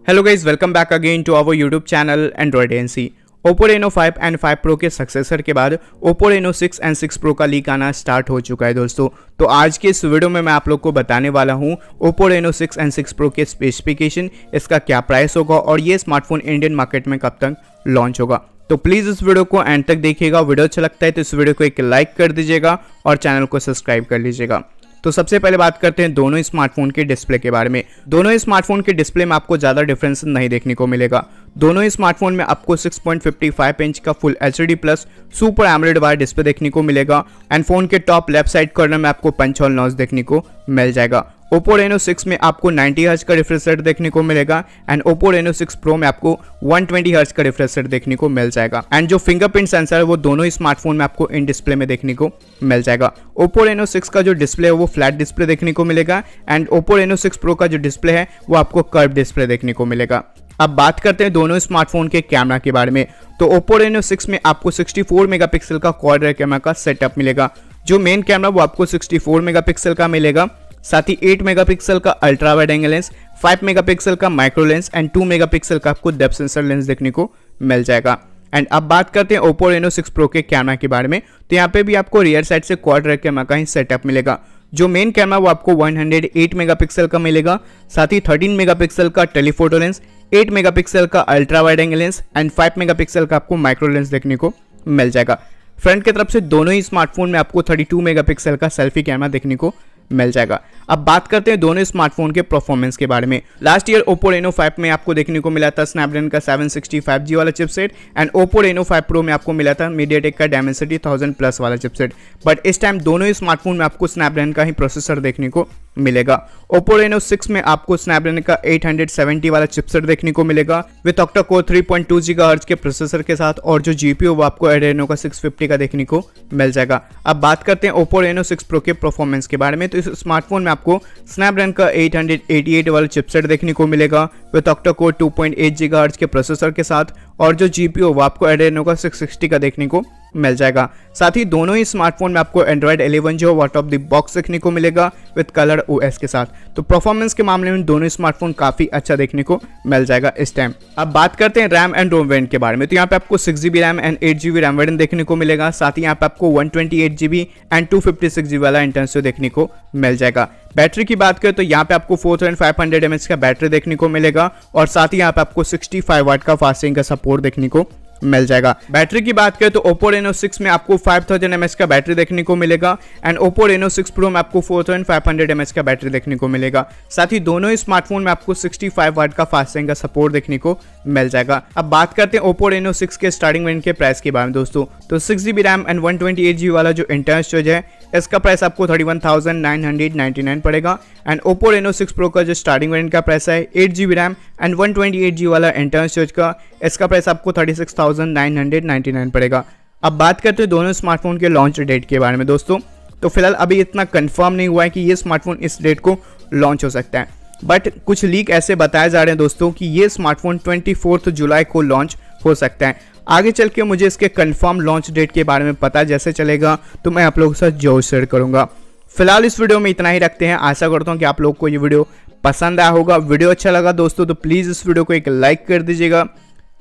Hello guys, welcome back again to our YouTube channel Android NC. Oppo Reno 5 and 5 Pro के successor के बाद Oppo Reno 6 and 6 Pro का leak आना start हो चुका है दोस्तों। तो आज के इस वीडियो में मैं आप लोग को बताने वाला हूं Oppo Reno 6 एंड 6 Pro के स्पेसिफिकेशन, इसका क्या प्राइस होगा और ये स्मार्टफोन इंडियन मार्केट में कब तक लॉन्च होगा। तो प्लीज़ इस वीडियो को एंड तक देखिएगा। वीडियो अच्छा लगता है तो इस वीडियो को एक लाइक कर दीजिएगा और चैनल को सब्सक्राइब कर लीजिएगा। तो सबसे पहले बात करते हैं दोनों स्मार्टफोन के डिस्प्ले के बारे में। दोनों स्मार्टफोन के डिस्प्ले में आपको ज़्यादा डिफरेंस नहीं देखने को मिलेगा। दोनों स्मार्टफोन में आपको 6.55 इंच का full HD plus super AMOLED वाला डिस्प्ले देखने को मिलेगा एंड फोन के टॉप लेफ्ट साइड कॉर्नर में आपको पंच होल नॉच देखने को मिल जाएगा। Oppo Reno 6 में आपको 90 हर्ट्ज का रिफ्रेश रेट देखने को मिलेगा एंड Oppo Reno 6 Pro में आपको 120 हर्ट्ज का रिफ्रेश रेट देखने को मिल जाएगा एंड जो फिंगरप्रिंट सेंसर है वो दोनों ही स्मार्टफोन में आपको इन डिस्प्ले में देखने को मिल जाएगा। Oppo Reno 6 का जो डिस्प्ले है वो फ्लैट डिस्प्ले देखने को मिलेगा एंड Oppo Reno 6 Pro का जो डिस्प्ले है वो आपको कर्व डिस्प्ले देखने को मिलेगा। अब बात करते हैं दोनों स्मार्टफोन के कैमरा के बारे में। तो Oppo Reno 6 में आपको 64 मेगापिक्सल का क्वाड रेयर कैमरा का सेटअप मिलेगा। जो मेन कैमरा वो आपको 64 मेगापिक्सल का मिलेगा, साथ ही 8 मेगापिक्सल का ultra wide angle lens, 5 megapixel का माइक्रो लेंस एंड 2 मेगापिक्सल का आपको डेप्थ सेंसर लेंस देखने को मिल जाएगा। एंड अब बात करते हैं Oppo Reno 6 Pro के कैमरा के बारे में। तो यहाँ पे भी आपको रियर साइड से क्वाड रेयर कैमरा का ही सेटअप मिलेगा। जो मेन कैमरा वो आपको 108 मेगापिक्सल का मिलेगा, साथ ही 13 मेगापिक्सल का टेलीफोटो लेंस, 8 मेगापिक्सल का ultra wide angle lens and 5 megapixel का आपको माइक्रो लेंस देखने को मिल जाएगा। फ्रंट की तरफ से दोनों ही स्मार्टफोन में आपको 32 मेगापिक्सल का सेल्फी कैमरा देखने को मिल जाएगा। अब बात करते हैं दोनों स्मार्टफोन के परफॉर्मेंस के बारे में। लास्ट ईयर Oppo Reno 5 में आपको देखने को मिला था स्नैपड्रैगन का 765G वाला chipset and Oppo Reno 5 Pro में आपको मिला था मीडियाटेक का Dimensity 1000 प्लस वाला चिपसेट। बट इस टाइम दोनों ही स्मार्टफोन में आपको स्नैपड्रैगन का ही प्रोसेसर देखने को मिलेगा। Oppo Reno 6 में आपको स्नैपड्रैगन का 870 वाला चिपसेट देखने को मिलेगा विद ऑक्टा कोर 3.2 GHz के प्रोसेसर के साथ, और जो GPU वो आपको Adreno का 650 का देखने को मिल जाएगा। अब बात करते हैं Oppo Reno 6 Pro के परफॉर्मेंस के बारे में। तो इस स्मार्टफोन में आपको स्नैपड्रैगन का 888 वाला चिपसेट देखने को मिलेगा विद ऑक्टा कोर 2.8 GHz के प्रोसेसर के साथ, और जो GPU वो आपको Adreno का 660 का देखने को मिल जाएगा। साथ ही दोनों ही स्मार्टफोन में आपको Android 11 जो आउट ऑफ द बॉक्स देखने को मिलेगा विद कलर OS के साथ। तो परफॉर्मेंस के मामले में दोनों स्मार्टफोन काफी अच्छा देखने को मिल जाएगा इस टाइम। अब बात करते हैं रैम एंड रोम वेरिएंट के बारे में। तो यहाँ पे आपको 6GB RAM and 8GB RAM variant देखने को मिलेगा। साथ ही यहाँ पे आपको 128GB एंड 256GB वाला इंटेंसिव देखने को मिल जाएगा। बैटरी की बात करें तो यहाँ पे आपको 4500 mAh का बैटरी देखने को मिलेगा, और साथ ही यहाँ पे आपको 65 वाट का फास्ट चार्जिंग का सपोर्ट देखने को मिल जाएगा। बैटरी की बात करें तो Oppo Reno 6 में आपको 5000 mAh का बैटरी देखने को मिलेगा एंड Oppo Reno 6 Pro में आपको 4500 mAh का बैटरी देखने को मिलेगा। साथ ही दोनों ही स्मार्टफोन में आपको 65 वाट का फास्ट चार्जिंग का सपोर्ट देखने को मिल जाएगा। अब बात करते हैं Oppo Reno 6 के स्टार्टिंग वेरिएंट के प्राइस के बारे में दोस्तों। तो 6GB रैम एंड 128GB वाला जो इंटरनल स्टोरेज है इसका प्राइस आपको 31,999 पड़ेगा एंड Oppo Reno 6 Pro का जो स्टार्टिंग वेरिएंट का प्राइस है 8GB रैम एंड 128GB वाला इंटरनल स्टोरेज का, इसका प्राइस आपको 36,999 पड़ेगा। अब बात करते हैं दोनों स्मार्टफोन के लॉन्च डेट के बारे में दोस्तों। तो फिलहाल अभी इतना कंफर्म नहीं हुआ है कि ये स्मार्टफोन इस डेट को लॉन्च हो सकता है, बट कुछ लीक ऐसे बताए जा रहे हैं दोस्तों कि ये स्मार्टफोन 24 जुलाई को लॉन्च हो सकता है। आगे चल के मुझे इसके कंफर्म लॉन्च डेट के बारे में पता जैसे चलेगा तो मैं आप लोगों के साथ जरूर शेयर करूंगा। फिलहाल इस वीडियो में इतना ही रखते हैं। आशा करता हूं कि आप लोग को ये वीडियो पसंद आया होगा। वीडियो अच्छा लगा दोस्तों तो प्लीज़ इस वीडियो को एक लाइक कर दीजिएगा,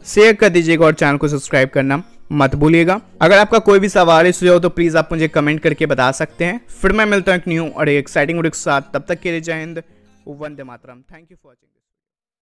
शेयर कर दीजिएगा और चैनल को सब्सक्राइब करना मत भूलिएगा। अगर आपका कोई भी सवाल है सुझाव तो प्लीज़ आप मुझे कमेंट करके बता सकते हैं। फिर मैं मिलता हूँ एक न्यू और एक एक्साइटिंग वीडियो के साथ। तब तक के लिए जय हिंद, वंदे मातरम। Thank you for watching.